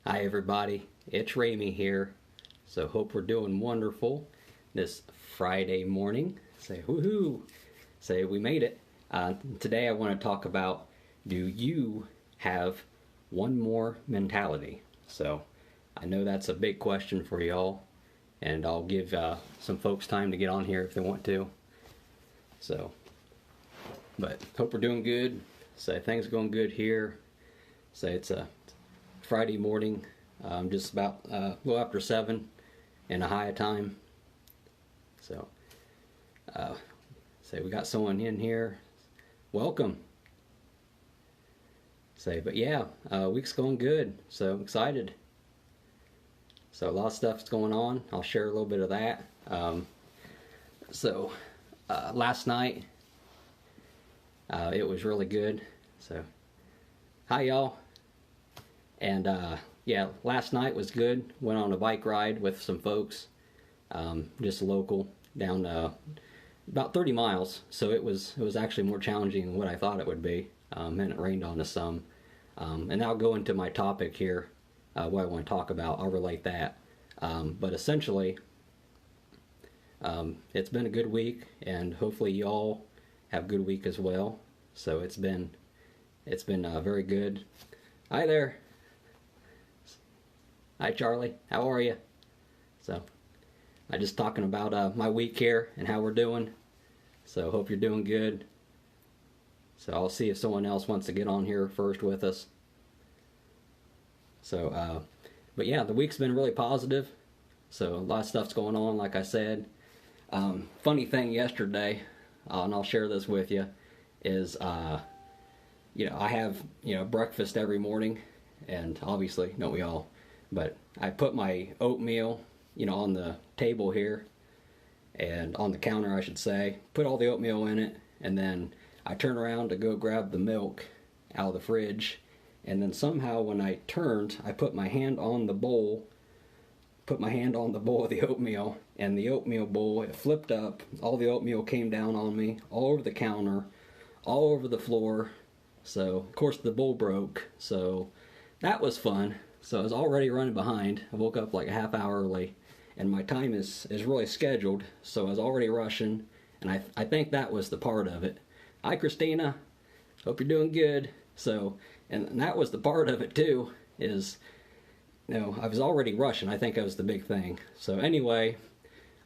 Hi everybody, it's Remie here. So hope we're doing wonderful this Friday morning. Say woohoo! Say we made it. Today I want to talk about, do you have one more mentality? So I know that's a big question for y'all, and I'll give some folks time to get on here if they want to. So, but hope we're doing good. Say things are going good here. Say it's a Friday morning, just about a little after 7 and a high of time. So, say we got someone in here. Welcome. Say, but yeah, week's going good. So I'm excited. So a lot of stuff's going on. I'll share a little bit of that. Last night, it was really good. So, hi y'all. And yeah, last night was good. Went on a bike ride with some folks, just local, down about 30 miles. So it was actually more challenging than what I thought it would be. And it rained on us some. And I'll go into my topic here, what I want to talk about. I'll relate that. But essentially, it's been a good week, and hopefully y'all have a good week as well. So it's been very good. Hi there. Hi Charlie, how are you? So, I'm just talking about my week here and how we're doing. So hope you're doing good. So I'll see if someone else wants to get on here first with us. So, but yeah, the week's been really positive. So a lot of stuff's going on, like I said. Funny thing yesterday, and I'll share this with you, is I have breakfast every morning, and obviously, don't we all? But I put my oatmeal, on the table here, and on the counter, I should say. Put all the oatmeal in it, and then I turn around to go grab the milk out of the fridge, and then somehow when I turned, I put my hand on the bowl of the oatmeal, and the oatmeal bowl, it flipped up. All the oatmeal came down on me, all over the counter, all over the floor. So, of course, the bowl broke. So, that was fun. So, I was already running behind. I woke up like a half hour early, and my time is really scheduled. So, I was already rushing, and I think that was the part of it. Hi, Christina. Hope you're doing good. So, and that was the part of it, too, is... I was already rushing. I think that was the big thing. So anyway,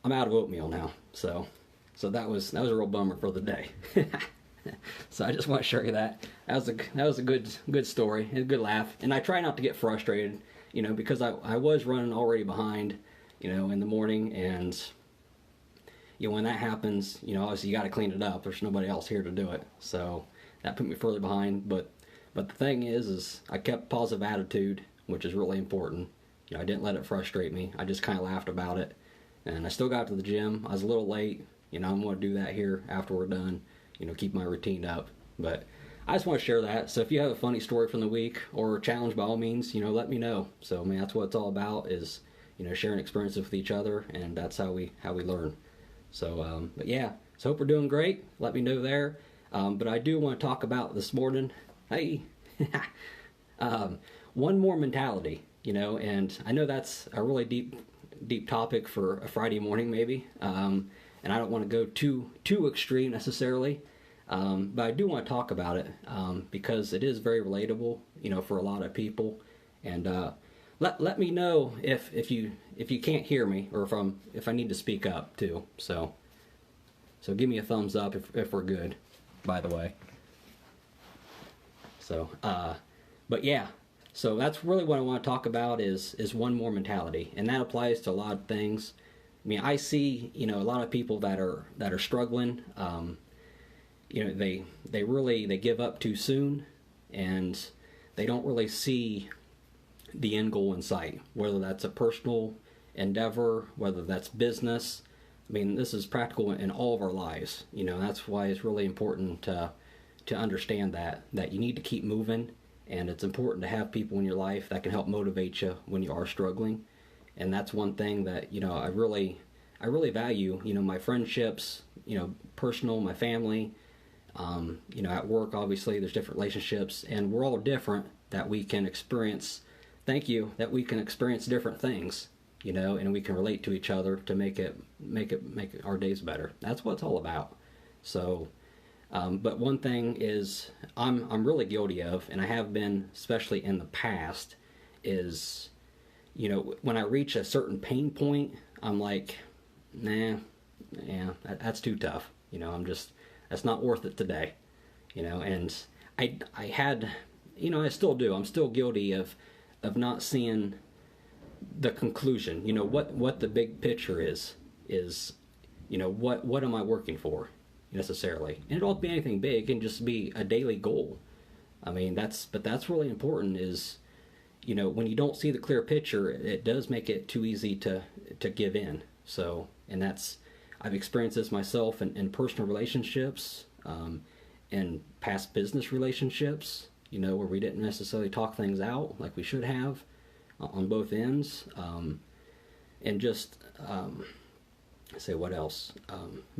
I'm out of oatmeal now. So that was a real bummer for the day. So I just want to show you that. That was a good story, a good laugh. And I try not to get frustrated, because I was running already behind, in the morning, and when that happens, obviously you got to clean it up. There's nobody else here to do it. So that put me further behind. But the thing is I kept a positive attitude, which is really important. I didn't let it frustrate me. I just kind of laughed about it. And I still got to the gym. I was a little late. I'm going to do that here after we're done, keep my routine up. But I just want to share that. So if you have a funny story from the week or a challenge, by all means, let me know. So, that's what it's all about, is, sharing experiences with each other, and that's how we learn. So, but yeah, so hope we're doing great. Let me know there. But I do want to talk about this morning. Hey! One more mentality, and I know that's a really deep topic for a Friday morning, maybe, and I don't want to go too extreme necessarily, but I do want to talk about it, because it is very relatable, for a lot of people, and let me know if you can't hear me, or if I need to speak up too. So give me a thumbs up if we're good, by the way. So but yeah. So that's really what I want to talk about, is one more mentality, and that applies to a lot of things. I see a lot of people that are struggling. They give up too soon, and they don't really see the end goal in sight. Whether that's a personal endeavor, whether that's business. This is practical in all of our lives. That's why it's really important to understand that you need to keep moving. And it's important to have people in your life that can help motivate you when you are struggling. And that's one thing that, I really value, my friendships, personal, my family, at work, obviously, there's different relationships, and we're all different, that we can experience thank you that we can experience different things, and we can relate to each other to make our days better. That's what it's all about. So, but one thing is I'm really guilty of, and I have been, especially in the past, is when I reach a certain pain point, I'm like, nah, yeah, that's too tough. That's not worth it today. And I had, I still do. I'm still guilty of not seeing the conclusion. What the big picture is what am I working for necessarily? And it don't have to be anything big. It can just be a daily goal. I mean, that's really important is, when you don't see the clear picture, it does make it too easy to give in. So, and I've experienced this myself in personal relationships, and past business relationships, where we didn't necessarily talk things out like we should have on both ends. And just, say what else?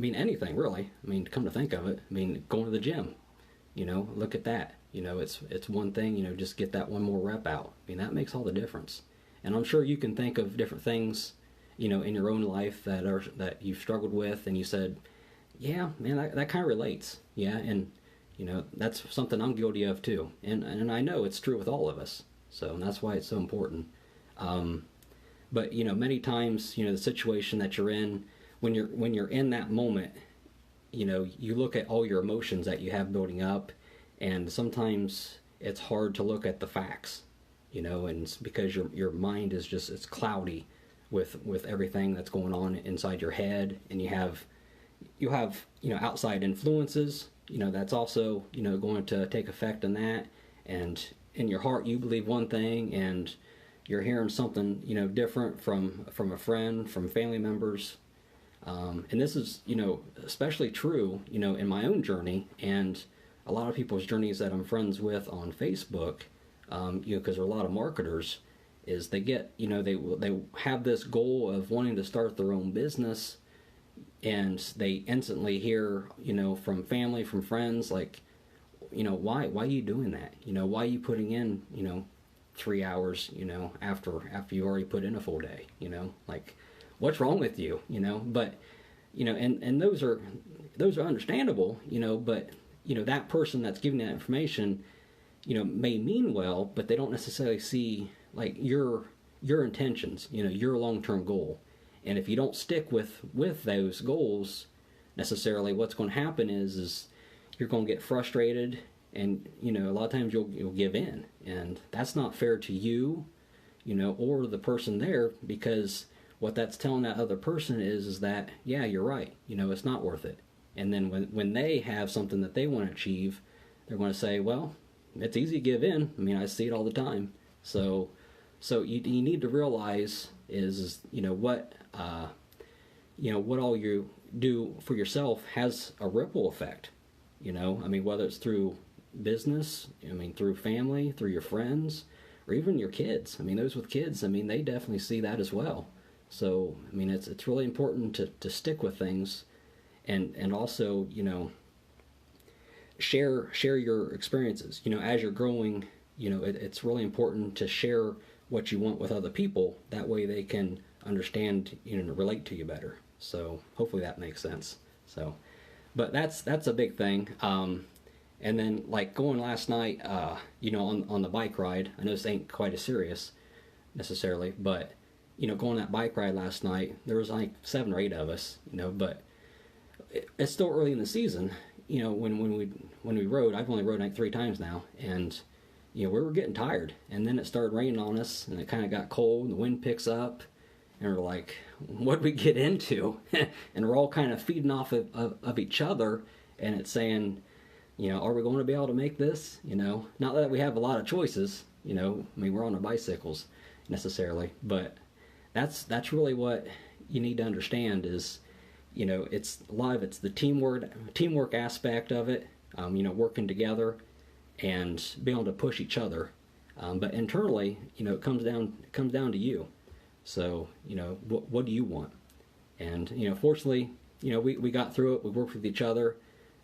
Anything really. Come to think of it, going to the gym, look at that. It's one thing, just get that one more rep out. That makes all the difference. And I'm sure you can think of different things, in your own life that you've struggled with, and you said, yeah, man, that kind of relates. Yeah, and that's something I'm guilty of too. And I know it's true with all of us. So that's why it's so important. But many times, the situation that you're in, when you're in that moment, you look at all your emotions that you have building up, and sometimes it's hard to look at the facts, and it's because your mind is just, it's cloudy with everything that's going on inside your head, and you have outside influences, that's also, going to take effect on that. And in your heart, you believe one thing, and you're hearing something, different from a friend, from family members. And this is, especially true, in my own journey, and a lot of people's journeys that I'm friends with on Facebook, because there are a lot of marketers, is they get, they have this goal of wanting to start their own business, and they instantly hear, from family, from friends, like, why are you doing that? Why are you putting in, 3 hours, after you already put in a full day, like, what's wrong with you? But, and those are understandable, but, that person that's giving that information, may mean well, but they don't necessarily see, like, your intentions, your long-term goal. And if you don't stick with those goals necessarily, what's going to happen is you're going to get frustrated, and a lot of times you'll give in, and that's not fair to you, or the person there, because what that's telling that other person is that, yeah, you're right, it's not worth it. And then when they have something that they want to achieve, they're going to say, well, it's easy to give in. I see it all the time. So you need to realize is what all you do for yourself has a ripple effect. Whether it's through business, through family, through your friends, or even your kids. Those with kids, they definitely see that as well. So it's really important to stick with things, and also share your experiences. As you're growing, it's really important to share what you want with other people. That way they can understand, relate to you better. So hopefully that makes sense. So, but that's a big thing. And then, like, going last night, on the bike ride, I know this ain't quite as serious necessarily, but, going that bike ride last night, there was like 7 or 8 of us, but it's still early in the season. When we rode, I've only rode like 3 times now, and, we were getting tired, and then it started raining on us, and it kind of got cold, and the wind picks up, and we're like, what'd we get into? And we're all kind of feeding off of each other, and it's saying, are we going to be able to make this? Not that we have a lot of choices, we're on our bicycles necessarily, but that's really what you need to understand is, it's a lot of it's the teamwork aspect of it, working together and being able to push each other. But internally, it comes down to you. So, what do you want? And, fortunately, we got through it. We worked with each other.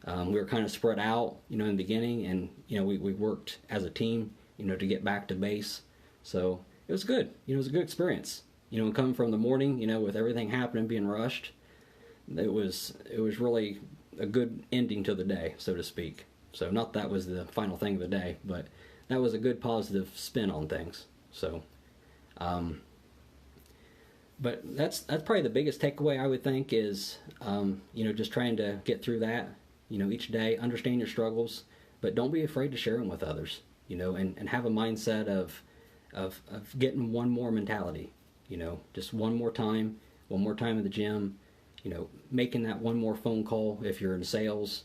We were kind of spread out, in the beginning, and, we worked as a team, to get back to base. So, it was good. You know, it was a good experience. You know, coming from the morning, you know, with everything happening, being rushed, it was really a good ending to the day, so to speak. So not that was the final thing of the day, but that was a good positive spin on things. So, but that's probably the biggest takeaway I would think is, you know, just trying to get through that, you know, each day, understand your struggles, but don't be afraid to share them with others, you know, and have a mindset of getting one more mentality, you know, just one more time in the gym, you know, making that one more phone call if you're in sales,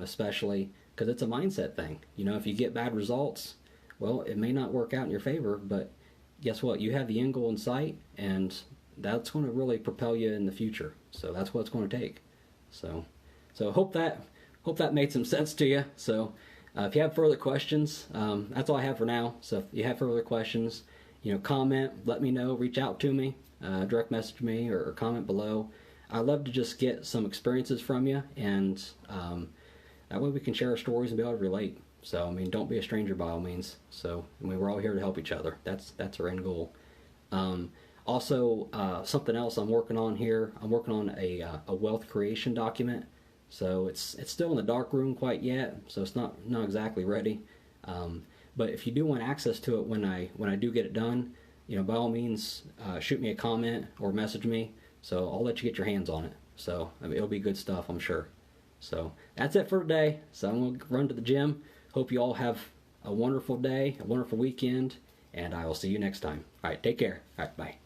especially, because it's a mindset thing. You know, if you get bad results, well, it may not work out in your favor, but guess what? You have the end goal in sight, and that's going to really propel you in the future. So that's what it's going to take. So hope that made some sense to you. So if you have further questions, that's all I have for now. So if you have further questions, you know, comment, let me know, reach out to me, direct message me, or comment below. I'd love to just get some experiences from you, and that way we can share our stories and be able to relate. So, I mean, don't be a stranger by all means. So, I mean, we're all here to help each other. That's our end goal. Also, something else I'm working on here. I'm working on a wealth creation document. So it's still in the dark room quite yet. So it's not exactly ready. But if you do want access to it when I do get it done, you know, by all means, shoot me a comment or message me. So I'll let you get your hands on it. So I mean, it'll be good stuff, I'm sure. So that's it for today. So I'm going to run to the gym. Hope you all have a wonderful day, a wonderful weekend, and I will see you next time. All right, take care. All right, bye.